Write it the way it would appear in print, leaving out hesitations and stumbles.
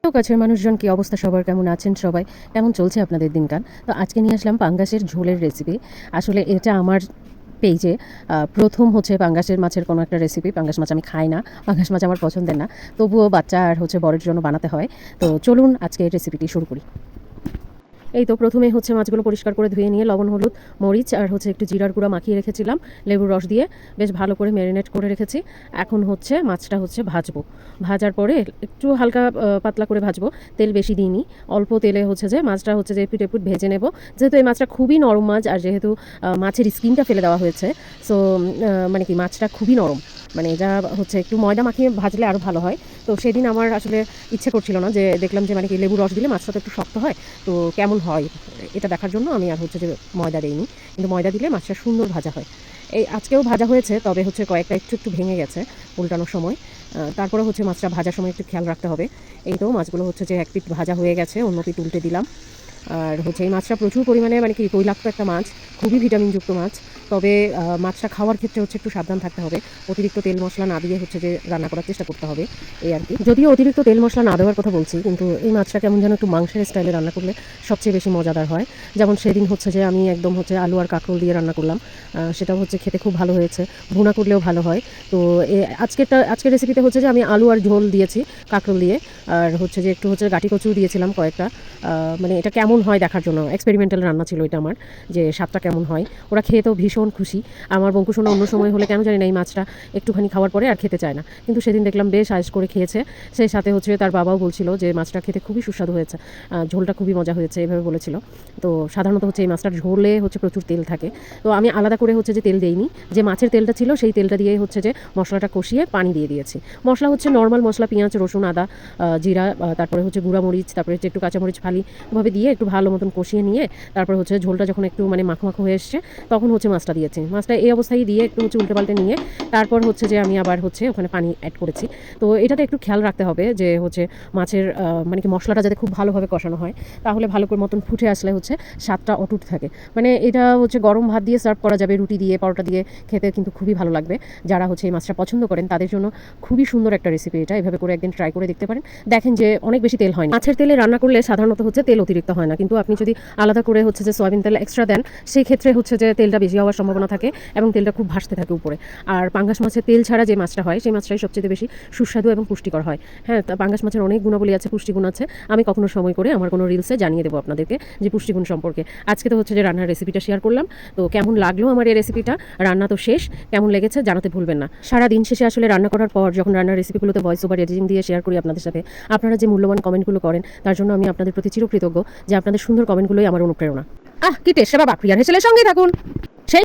তো কাছের মানুষজন কি অবস্থা, সবার কেমন আছেন, সবাই কেমন চলছে আপনাদের দিনকাল? তো আজকে নিয়ে আসলাম পাঙ্গাসের ঝোলের রেসিপি। আসলে এটা আমার পেজে প্রথম হচ্ছে পাঙ্গাসের মাছের কোনো একটা রেসিপি। পাঙ্গাস মাছ আমি খাই না, পাঙ্গাস মাছ আমার পছন্দের না, তবুও বাচ্চা আর হচ্ছে বরের জন্য বানাতে হয়। তো চলুন আজকে এই রেসিপিটি শুরু করি। এই তো প্রথমেই হচ্ছে মাছগুলো পরিষ্কার করে ধুয়ে নিয়ে লবণ, হলুদ, মরিচ আর হচ্ছে একটু জিরার গুঁড়া মাখিয়ে রেখেছিলাম, লেবুর রস দিয়ে বেশ ভালো করে ম্যারিনেট করে রেখেছি। এখন হচ্ছে মাছটা হচ্ছে ভাজবো। ভাজার পরে একটু হালকা পাতলা করে ভাজবো, তেল বেশি দিইনি, অল্প তেলে হচ্ছে যে মাছটা হচ্ছে যে এপিট এপিট ভেজে নেব। যেহেতু এই মাছটা খুবই নরম মাছ, আর যেহেতু মাছের স্কিনটা ফেলে দেওয়া হয়েছে, সো মানে কি মাছটা খুবই নরম, মানে এটা হচ্ছে একটু ময়দা মাখিয়ে ভাজলে আরও ভালো হয়। তো সেদিন আমার আসলে ইচ্ছে করছিল না, যে দেখলাম যে মানে কি লেবু রস দিলে মাছটা তো একটু শক্ত হয়, তো কেমন হয় এটা দেখার জন্য আমি আর হচ্ছে যে ময়দা দিইনি, কিন্তু ময়দা দিলে মাছটা সুন্দর ভাজা হয়। এই আজকেও ভাজা হয়েছে, তবে হচ্ছে কয়েকটা একটু একটু ভেঙে গেছে উল্টানোর সময়। তারপরে হচ্ছে মাছটা ভাজার সময় একটু খেয়াল রাখতে হবে। এই তো মাছগুলো হচ্ছে যে এক পিঠ ভাজা হয়ে গেছে, অন্য পিঠ উল্টে দিলাম। আর হচ্ছে এই মাছটা প্রচুর পরিমাণে মানে কি তৈলাক্ত একটা মাছ, খুবই ভিটামিনযুক্ত মাছ। তবে মাছটা খাওয়ার ক্ষেত্রে হচ্ছে একটু সাবধান থাকতে হবে, অতিরিক্ত তেল মশলা না দিয়ে হচ্ছে যে রান্না করার চেষ্টা করতে হবে, এই আর কি। যদিও অতিরিক্ত তেল মশলা না দেওয়ার কথা বলছি, কিন্তু এই মাছটা কেমন যেন একটু মাংসের স্টাইলে রান্না করলে সবচেয়ে বেশি মজাদার হয়। যেমন সেদিন হচ্ছে যে আমি একদম হচ্ছে আলু আর কাঁকরোল দিয়ে রান্না করলাম, সেটাও হচ্ছে খেতে খুব ভালো হয়েছে, ভুনা করলেও ভালো হয়। তো আজকের রেসিপিতে হচ্ছে যে আমি আলু আর ঝোল দিয়েছি কাঁকরোল দিয়ে, আর হচ্ছে যে একটু হচ্ছে গাঁটি কচু দিয়েছিলাম কয়েকটা, মানে এটা কেমন হয় দেখার জন্য, এক্সপেরিমেন্টাল রান্না ছিল এটা আমার, যে স্বাদটা কেমন হয়। ওরা খেয়ে তো ভীষণ খুশি। আমার বঙ্কুসোনা অন্য সময় হলে কেন জানি না এই মাছটা একটুখানি খাওয়ার পরে আর খেতে চায় না, কিন্তু সেদিন দেখলাম বেশ আয়েস করে খেয়েছে। সেই সাথে হচ্ছে তার বাবাও বলছিল যে মাছটা খেতে খুবই সুস্বাদু হয়েছে, ঝোলটা খুবই মজা হয়েছে, এভাবে বলেছিল। তো সাধারণত হচ্ছে এই মাছটার ঝোলে হচ্ছে প্রচুর তেল থাকে, তো আমি আলাদা করে হচ্ছে যে তেল দেইনি, যে মাছের তেলটা ছিল সেই তেলটা দিয়ে হচ্ছে যে মশলাটা কষিয়ে পানি দিয়ে দিয়েছি। মশলা হচ্ছে নর্মাল মশলা, পেঁয়াজ, রসুন, আদা, জিরা, তারপরে হচ্ছে গুঁড়া মরিচ, তারপরে হচ্ছে একটু কাঁচামরিচ ফালি ভাবে দিয়ে একটু ভালো মতন কষিয়ে নিয়ে তারপর হচ্ছে ঝোলটা যখন একটু মানে মাখো মাখো হয়ে এসছে, তখন হচ্ছে মাছটা দিয়েছি। মাছটা এই অবস্থায় দিয়ে একটু হচ্ছে উল্টে পাল্টে নিয়ে তারপর হচ্ছে যে আমি আবার হচ্ছে ওখানে পানি অ্যাড করেছি। তো এটাতে একটু খেয়াল রাখতে হবে যে হচ্ছে মাছের মানে কি মশলাটা যাতে খুব ভালোভাবে কষানো হয়, তাহলে ভালো করে মতন ফুটে আসলে হচ্ছে স্বাদটা অটুট থাকে। মানে এটা হচ্ছে গরম ভাত দিয়ে সার্ভ করা যাবে, রুটি দিয়ে, পরোটা দিয়ে খেতে কিন্তু খুবই ভালো লাগবে। যারা হচ্ছে এই মাছটা পছন্দ করেন তাদের জন্য খুবই সুন্দর একটা রেসিপি এটা, এভাবে করে একদিন ট্রাই করে দেখতে পারেন। দেখেন যে অনেক বেশি তেল হয় না। মাছের তেলে রান্না করলে সাধারণত হচ্ছে তেল অতিরিক্ত হয় না, কিন্তু আপনি যদি আলাদা করে হচ্ছে যে সয়াবিন তেল এক্সট্রা দেন, সেই ক্ষেত্রে হচ্ছে যে তেলটা বেশি হওয়ার সম্ভাবনা থাকে এবং তেলটা খুব ভাসতে থাকে উপরে। আর পাঙ্গাস মাছের তেল ছাড়া যে মাছটা হয় সেই মাছটাই সবচেয়ে বেশি সুস্বাদু এবং পুষ্টিকর হয়। হ্যাঁ, পাঙ্গাস মাছের অনেক গুণাবলী আছে, পুষ্টিগুণ আছে। আমি কখনো সময় করে আমার কোনো রিলসে জানিয়ে দেবো আপনাদেরকে যে পুষ্টিগুণ সম্পর্কে। আজকে তো হচ্ছে যে রান্নার রেসিপিটা শেয়ার করলাম। তো কেমন লাগলো আমার এই রেসিপিটা, রান্না তো শেষ, কেমন লেগেছে জানাতে ভুলবেন না। সারা দিন শেষে আসলে রান্না করার পর যখন রান্নার রেসিপিগুলোতে ভয়েস ওভার এডিটিং দিয়ে শেয়ার করি আপনাদের সাথে, আপনারা যে মূল্যবান কমেন্টগুলো করেন তার জন্য আমি আপনাদের প্রতি চিরকৃতজ্ঞ, যে আপনাদের সুন্দর কমেন্টগুলোই আমার অনুপ্রেরণা। কি টেস্ট বাবা, প্রিয়ার হেসেলের সঙ্গে থাকুন।